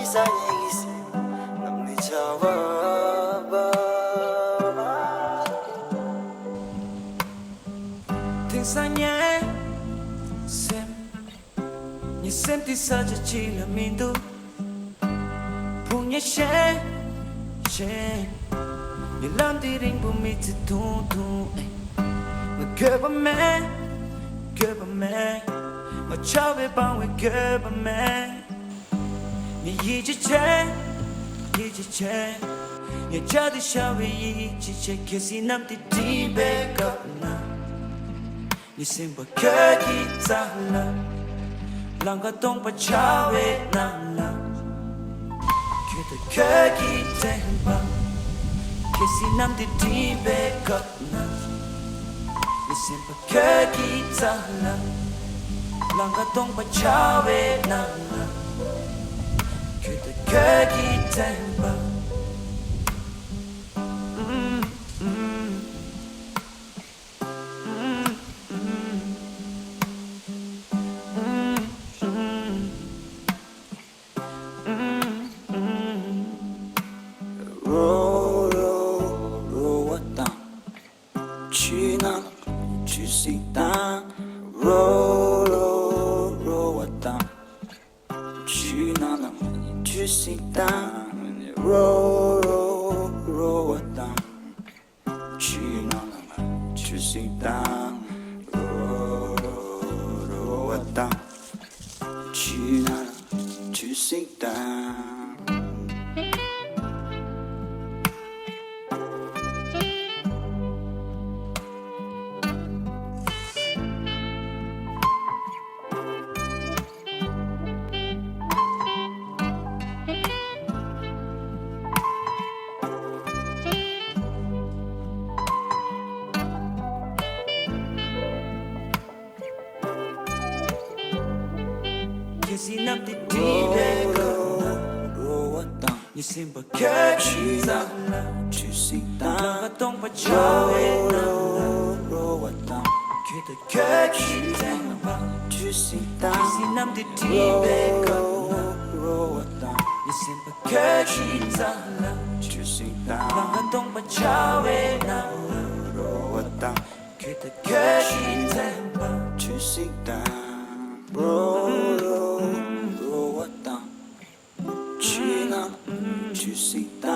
sa yegis namni chawa Things I know sem ni senti sa chi la mindu punya she ni lam di ring bu mi tu ma geba me ma chave ba we geba me你一直追，你叫的小尾一直追，可惜那么的地被搞了，你心不可以咋了？啷个懂不超越那了？觉得可以怎么？可惜那么的地被搞了，你心不可以咋了？啷个懂不超越那了？ Kaki temba Roll, roll, roll it down China, tu sit down Roll, roll, roll it down China, tu sit down Roll, roll, roll it down China, tu sit down Roll, roll, roll it down China, tu sit down Kissing up the deep你心不可以咋了？啷个懂不超越那了？觉得可以怎么？Kissing up the deep你心不可以咋了？啷个懂不超越那了？觉得可以怎么？ Roll, roll, roll it down China, tu sit down